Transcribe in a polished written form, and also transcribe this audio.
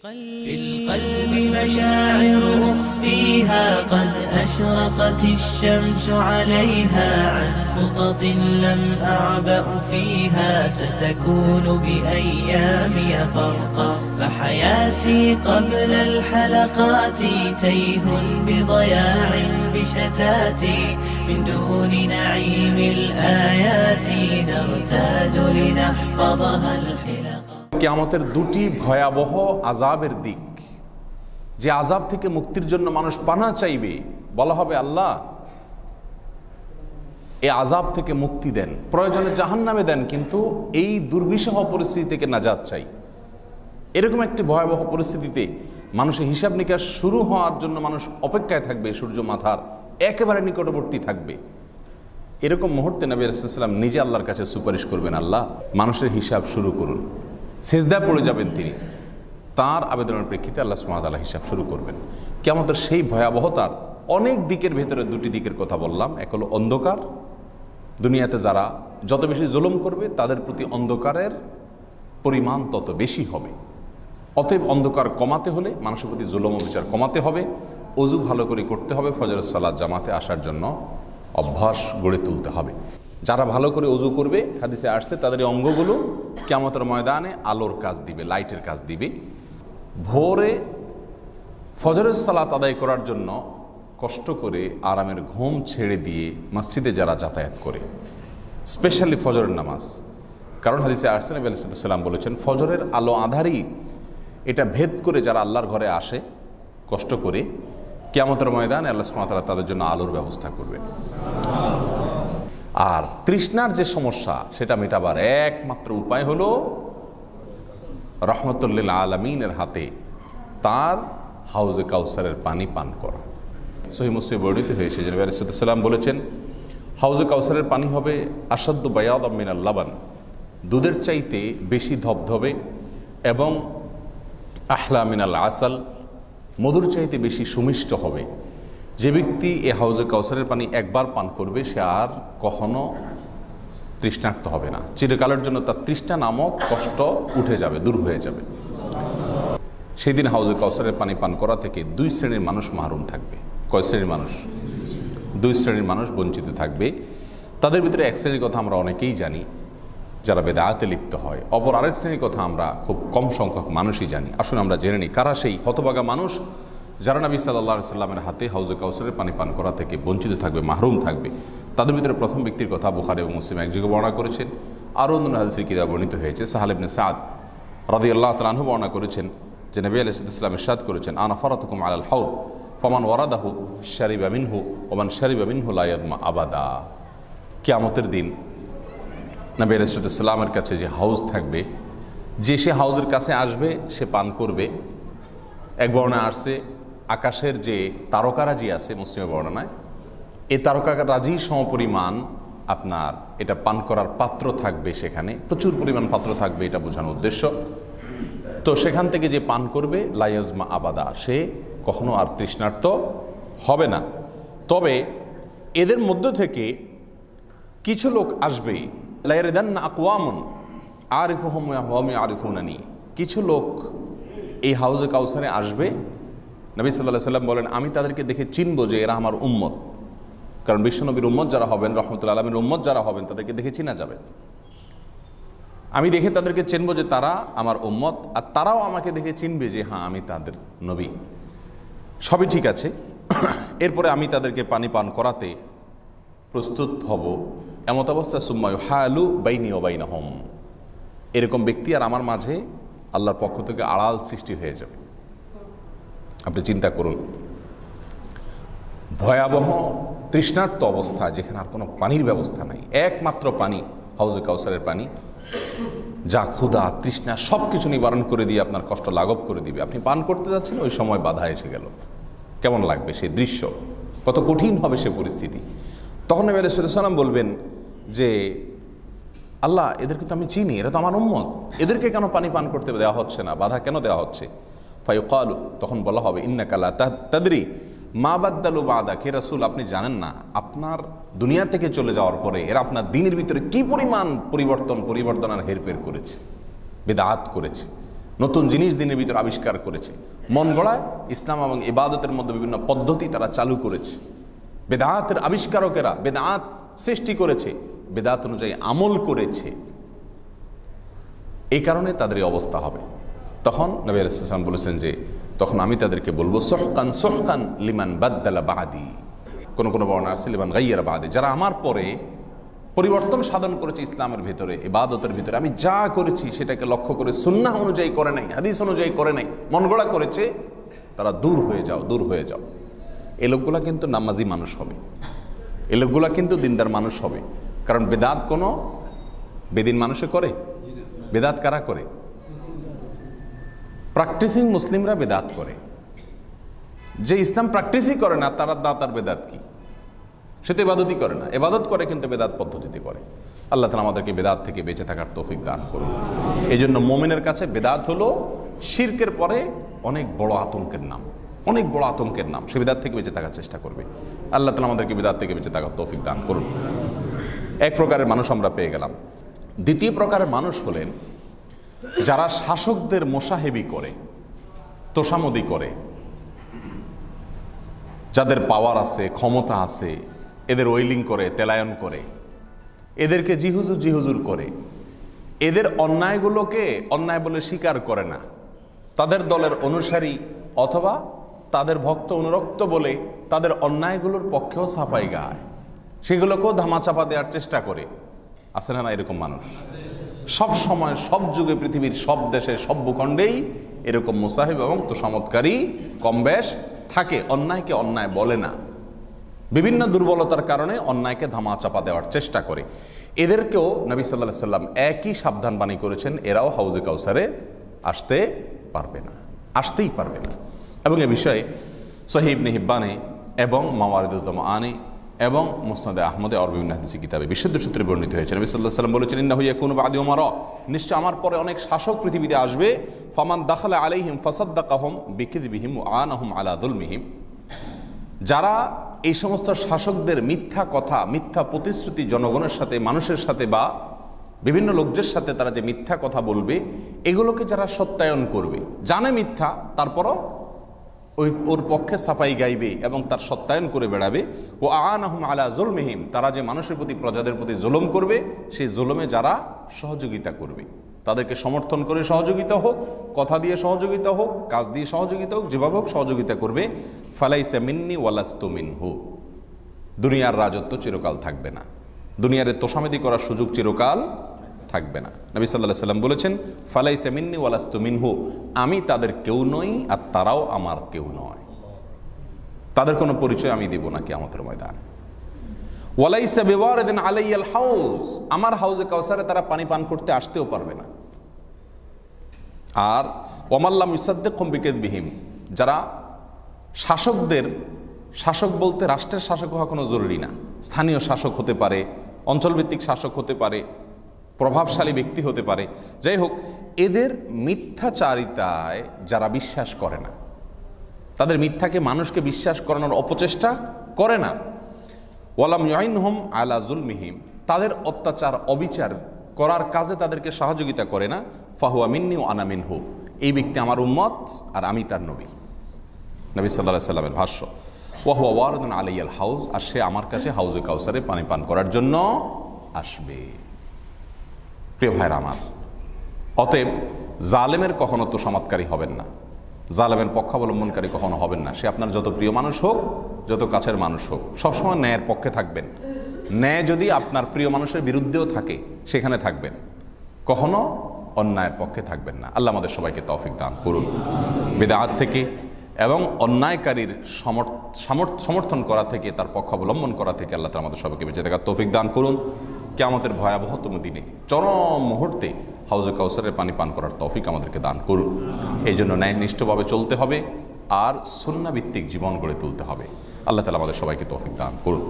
في القلب مشاعر أخفيها قد أشرقت الشمس عليها عن خطط لم أعبأ فيها ستكون بأيامي فرقا فحياتي قبل الحلقات تيه بضياع بشتاتي من دون نعيم الآيات نرتاد لنحفظها الحلقا কিয়ামতের দুটি ভয়াবহ আযাবের দিক, যে আযাব থেকে মুক্তির জন্য মানুষ পানাহ চাইবে। বলা হবে, আল্লাহ এই আযাব থেকে মুক্তি দেন, প্রয়োজনে জাহান্নামে দেন, কিন্তু এই দুর্বিষহ পরিস্থিতি থেকে নাজাত চাই। এরকম একটি ভয়াবহ পরিস্থিতিতে মানুষের হিসাব নিকাশ শুরু হওয়ার জন্য মানুষ অপেক্ষায় থাকবে, সূর্য মাথার একেবারে নিকটবর্তী থাকবে। এরকম মুহূর্তে নবী রাসূলুল্লাহ সাল্লাল্লাহু আলাইহি ওয়াসাল্লাম নিজে আল্লাহর কাছে সুপারিশ করবেন, আল্লাহ মানুষের হিসাব শুরু করুন। সিজদায় পড়ে যাবেন তিনি, তার আবেদনের প্রেক্ষিতে আল্লাহ সুবহানাহু ওয়া তাআলা হিসাব শুরু করবেন। কিয়ামতের সেই ভয়াবহতার অনেক দিকের ভেতরে দুটি দিকের কথা বললাম। এক হলো অন্ধকার, দুনিয়াতে যারা যত বেশি জুলুম করবে তাদের প্রতি অন্ধকারের পরিমাণ তত বেশি হবে। অতএব অন্ধকার কমাতে হলে মানুষের প্রতি জুলুম ও বিচার কমাতে হবে, ওযু ভালো করে করতে হবে, ফজরের সালাত জামাতে আসার জন্য অভ্যাস গড়ে তুলতে হবে। যারা ভালো করে ওযু করবে, হাদিসে আসছে, তাদের এই অঙ্গগুলো কিয়ামতের ময়দানে আলোর কাজ দিবে, লাইটের কাজ দিবে। ভোরে ফজরের সালাত আদায় করার জন্য কষ্ট করে আরামের ঘুম ছেড়ে দিয়ে মসজিদে যারা যাতায়াত করে, স্পেশালি ফজরের নামাজ, কারণ হাদিসে আসছে নবী আলাইহিস সালাম বলেছেন, ফজরের আলো আঁধারি এটা ভেদ করে যারা আল্লাহর ঘরে আসে কষ্ট করে, কিয়ামতের ময়দানে আল্লাহ সুবহানাহু ওয়া তাআলা তাদের জন্য আলোর ব্যবস্থা করবেন। আর তৃষ্ণার যে সমস্যা সেটা মেটাবার একমাত্র উপায় হলো রাহমাতুল লিল আলামিনের হাতে তার হাউজে কাউসারের পানি পান করা। সহিহ মুসলিমে বর্ণিত হয়েছে যে নবী আলাইহিস সালাম বলেছেন, হাউজে কাউসারের পানি হবে আসাদ্দু বায়াদাম মিনাল লাবান, দুধের চাইতে বেশি ধবধবে, এবং আহলা মিনাল আসাল, মধুর চাইতে বেশি সুমিষ্ট হবে। যে ব্যক্তি এ হাউজে কাউসারের পানি একবার পান করবে সে আর কখনো তৃষ্ণার্ত হবে না, চিরকালের জন্য তার তৃষ্ণা নামক কষ্ট উঠে যাবে, দূর হয়ে যাবে। সেদিন হাউজে কাউসারের পানি পান করা থেকে দুই শ্রেণীর মানুষ মাহরুম থাকবে। কয় শ্রেণীর মানুষ? দুই শ্রেণীর মানুষ বঞ্চিত থাকবে। তাদের ভিতরে এক শ্রেণীর কথা আমরা অনেকেই জানি, যারা বেদাতে লিপ্ত হয়। অপর আরেক শ্রেণীর কথা আমরা খুব কম সংখ্যক মানুষই জানি। আসুন আমরা জেনে নিই কারা সেই হতভাগা মানুষ যারা নবী সাল্লাল্লাহু আলাইহি সাল্লামের হাতে হাউজে কাউসারের পানি পান করা থেকে বঞ্চিত থাকবে, মাহরুম থাকবে। তাদের ভিতরে প্রথম ব্যক্তির কথা বুখারী এবং মুসলিম এক জায়গায় বর্ণনা করেছেন, আরও অন্য হাদিসে কিতাবে বর্ণিত হয়েছে। সাহাল ইবনে সাদ রাদিয়াল্লাহু তাআলা আনহু বর্ণনা করেছেন যে নবী আলাইহিস সালাম ইরশাদ করেছেন, আনা ফারাতুকুম আলাল হাউদ ফামান ওয়ারাদাহু শারিবা মিনহু ওয়া মান শারিবা মিনহু লা ইয়াদমা আবাদা। কিয়ামতের দিন নবী আলাইহিস সালামের কাছে যে হাউজ থাকবে, যে সে হাউজের কাছে আসবে সে পান করবে। এক বর্ণনায় আসছে, আকাশের যে তারকারাজি আছে মুসলিমের বর্ণনায়, এই তারকারাজি সমপরিমাণ আপনার এটা পান করার পাত্র থাকবে, সেখানে প্রচুর পরিমাণ পাত্র থাকবে, এটা বোঝানোর উদ্দেশ্য। তো সেখান থেকে যে পান করবে লা ইয়াজমা আবাদা, সে কখনো আর তৃষ্ণার্ত হবে না। তবে এদের মধ্য থেকে কিছু লোক আসবে, লা ইয়ারিদান্না আকওয়ামুন আরিফুহুম ওয়া হুম ইয়ারিফুনানি, কিছু লোক এই হাউজে কাউসারে আসবে। নবী সাল্লাল্লাহু আলাইহি সাল্লাম বলেন, আমি তাদেরকে দেখে চিনব যে এরা আমার উম্মত, কারণ বিশ্বনবীর উম্মত যারা হবেন, রাহমাতুল আলামিনের উম্মত যারা হবেন, তাদেরকে দেখে চিনা যাবে। আমি দেখে তাদেরকে চিনব যে তারা আমার উম্মত, আর তারাও আমাকে দেখে চিনবে যে হ্যাঁ আমি তাদের নবী। সবই ঠিক আছে। এরপরে আমি তাদেরকে পানি পান করাতে প্রস্তুত হব। এমত অবস্থা সুম্মা ইউহালু বাইনি ওয়া বাইনাহুম, এরকম ব্যক্তি আর আমার মাঝে আল্লাহর পক্ষ থেকে আড়াল সৃষ্টি হয়ে যাবে। আপনি চিন্তা করুন, ভয়াবহ তৃষ্ণার্ত অবস্থা, যেখানে আর কোনো পানির ব্যবস্থা নাই, একমাত্র পানি হাউজে কাউসারের পানি, যা ক্ষুধা তৃষ্ণা সব কিছু নিবারণ করে দিয়ে আপনার কষ্ট লাঘব করে দিবে। আপনি পান করতে যাচ্ছেন, ওই সময় বাধা এসে গেল, কেমন লাগবে সেই দৃশ্য, কত কঠিন হবে সে পরিস্থিতি। তখন নবী আলাইহিস সালাম বলবেন যে আল্লাহ, এদেরকে তো আমি চিনি, এরা তো আমার উম্মত, এদেরকে কেন পানি পান করতে দেওয়া হচ্ছে না, বাধা কেন দেওয়া হচ্ছে? ফায়ুকালু, তখন বলা হবে, ইন্নাকা লা তাদরি মা বাদদালু বাদাক, হে রাসূল আপনি জানেন না আপনার দুনিয়া থেকে চলে যাওয়ার পরে এরা আপনার দ্বীনের ভিতরে কি পরিমাণ পরিবর্তন আর হেরফের করেছে, বিদআত করেছে। নতুন জিনিস দিনের ভিতরে আবিষ্কার করেছে, মন গড়ায় ইসলাম এবং ইবাদতের মধ্যে বিভিন্ন পদ্ধতি তারা চালু করেছে। বেদাতের আবিষ্কারকেরা বেদাত সৃষ্টি করেছে, বেদাত অনুযায়ী আমল করেছে, এই কারণে তাদের এই অবস্থা হবে। তখন নবী আলাইহিস সালাম বলেছেন যে তখন আমি তাদেরকে বলবো সুহকান সুহকান লিমান বাদদালা বাদি, কোন কোন বর্ণনা আছে লিমান গাইয়ারা বাদি, যারা আমার পরে পরিবর্তন সাধন করেছে ইসলামের ভিতরে, ইবাদতের ভিতরে, আমি যা করেছি সেটাকে লক্ষ্য করে সুন্নাহ অনুযায়ী করে নাই, হাদিস অনুযায়ী করে নাই, মন গড়া করেছে, তারা দূর হয়ে যাও, দূর হয়ে যাও। এই লোকগুলা কিন্তু নামাজি মানুষ হবে, এই লোকগুলা কিন্তু দিনদার মানুষ হবে। কারণ বেদাত কোনো বেদিন মানুষে করে? বেদাত কারা করে? প্র্যাকটিসিং মুসলিমরা বেদাত করে। যে ইসলাম প্র্যাকটিসই করে না তার বেদাত কি? সে তো ইবাদতই করে না, ইবাদত করে কিন্তু বেদাত পদ্ধতিতে করে। আল্লাহ তাআলা আমাদেরকে বেদাত থেকে বেঁচে থাকার তৌফিক দান করুন। এই জন্য মুমিনের কাছে বেদাত হলো শিরকের পরে অনেক বড় আতঙ্কের নাম, অনেক বড় আতঙ্কের নাম। সে বেদাত থেকে বেঁচে থাকার চেষ্টা করবে। আল্লাহ তাআলা আমাদেরকে বেদাত থেকে বেঁচে থাকার তৌফিক দান করুন। এক প্রকারের মানুষ আমরা পেয়ে গেলাম। দ্বিতীয় প্রকারের মানুষ হলেন যারা শাসকদের মোসাহেবি করে, তোষামদি করে, যাদের পাওয়ার আছে, ক্ষমতা আছে, এদের ওয়েলিং করে, তেলায়ন করে, এদেরকে জিহুজুর জিহুজুর করে, এদের অন্যায়গুলোকে অন্যায় বলে স্বীকার করে না, তাদের দলের অনুসারী অথবা তাদের ভক্ত অনুরক্ত বলে তাদের অন্যায়গুলোর পক্ষেও সাফাই গায়, সেগুলোকেও ধামাচাপা দেওয়ার চেষ্টা করে। আছে না এরকম মানুষ? সব সময়, সব যুগে, পৃথিবীর সব দেশে, সব ভূখণ্ডেই এরকম মুসাহিব এবং তোষামতকারী কমবেশ থাকে। অন্যায়কে অন্যায় বলে না, বিভিন্ন দুর্বলতার কারণে অন্যায়কে ধামাচাপা দেওয়ার চেষ্টা করে। এদেরকেও নবী সাল্লাল্লাহু আলাইহি সাল্লাম একই সাবধানবাণী করেছেন, এরাও হাউজে কাউসারে আসতে পারবে না, আসতেই পারবে না। এবং এ বিষয়ে সহিহ ইবনে হিব্বানে এবং মাওয়ারিদুত তামআনি এবং মুসনাদে আহমদে আর বিভিন্ন হাদিসি কিতাবে বিশুদ্ধ সূত্রে বর্ণিত হয়েছে। নবী সাল্লাল্লাহু আলাইহি সাল্লাম বলেছেন, ইন্নাহু ইয়াকুনু বা'দি উমারা, নিশ্চয় আমার পরে অনেক শাসক পৃথিবীতে আসবে, ফামান দাখালা আলাইহিম ফাসাদ্দাকাহুম বিকিযবিহিম ওয়া আনাহুম আলা যুলমিহিম, যারা এই সমস্ত শাসকদের মিথ্যা কথা, মিথ্যা প্রতিশ্রুতি জনগণের সাথে, মানুষের সাথে বা বিভিন্ন লোকদের সাথে তারা যে মিথ্যা কথা বলবে, এগুলোকে যারা সত্যায়ন করবে, জানে মিথ্যা, তারপরও ওর পক্ষে সাফাই গাইবে এবং তার সত্যায়ন করে বেড়াবে, ও আনাহুম আলা যুলমিহিম, তারা যে মানুষের প্রতি, প্রজাদের প্রতি জুলুম করবে, সেই জুলুমে যারা সহযোগিতা করবে, তাদেরকে সমর্থন করে সহযোগিতা হোক, কথা দিয়ে সহযোগিতা হোক, কাজ দিয়ে সহযোগিতা হোক, যেভাবে হোক সহযোগিতা করবে, ফালাইসা মিন্নি ওয়ালাস্তু মিনহু, দুনিয়ার রাজত্ব চিরকাল থাকবে না, দুনিয়ারে তোষামেদি করার সুযোগ চিরকাল থাকবে না। নবী সাল্লাল্লাহু আলাইহি সাল্লাম বলেছেন, ফালাইসা মিন্নি ওয়ালাস্তু মিনহু, আমি তাদের কেউ নই আর তারাও আমার কেউ নয়, তাদের কোনো পরিচয় আমি দেব না কিয়ামতের ময়দানে। ওয়ালাইসা বিওয়ারিদিন আলাইয়াল হাউজ, আমার হাউজে কাউসারে তারা পানি পান করতে আসতেও পারবে না। আর ওয়ামাল্লাম ইউসাদ্দিকুম বিকিযবিহিম, যারা শাসকদের, শাসক বলতে রাষ্ট্রের শাসক হওয়া কোনো জরুরি না, স্থানীয় শাসক হতে পারে, অঞ্চলভিত্তিক শাসক হতে পারে, প্রভাবশালী ব্যক্তি হতে পারে, যাই হোক, এদের মিথ্যাচারিতায় যারা বিশ্বাস করে না, তাদের মিথ্যাকে মানুষকে বিশ্বাস করানোর অপচেষ্টা করে না, ওয়ালাম ইউইনহুম আলা যুলমিহিম, তাদের অত্যাচার অবিচার করার কাজে তাদেরকে সহযোগিতা করে না, ফাহুয়া মিন্নি ওয়া আনা মিনহু, এই ব্যক্তি আমার উম্মত আর আমি তার নবী। নবী সাল্লাল্লাহু আলাইহি সাল্লামের ভাষ্য, ওয়া হুয়া ওয়ারিদুন আলাইয়াল হাউজ, আর সে আমার কাছে হাউজে কাউসারে পানি পান করার জন্য আসবে। প্রিয় ভাইরা আমার, অতএব জালেমের কখনো তো সমাৎকারী হবেন না, জালেমের পক্ষাবলম্বনকারী কখনো হবেন না। সে আপনার যত প্রিয় মানুষ হোক, যত কাছের মানুষ হোক, সবসময় ন্যায়ের পক্ষে থাকবেন। ন্যায় যদি আপনার প্রিয় মানুষের বিরুদ্ধেও থাকে, সেখানে থাকবেন, কখনো অন্যায়ের পক্ষে থাকবেন না। আল্লাহ আমাদের সবাইকে তৌফিক দান করুন। বিদআত থেকে এবং অন্যায়কারীর সমর্থন করা থেকে, তার পক্ষাবলম্বন করা থেকে আল্লাহ তাআলা আমাদের সবাইকে বেঁচে থাকার তৌফিক দান করুন। কিয়ামতের ভয়াবহতম দিনে, চরম মুহূর্তে হাউজে কাউসারের পানি পান করার তৌফিক আমাদেরকে দান করুন। এই জন্য ন্যায়নিষ্ঠভাবে চলতে হবে আর সুন্নাহ ভিত্তিক জীবন গড়ে তুলতে হবে। আল্লাহ তাআলা আমাদের সবাইকে তৌফিক দান করুন।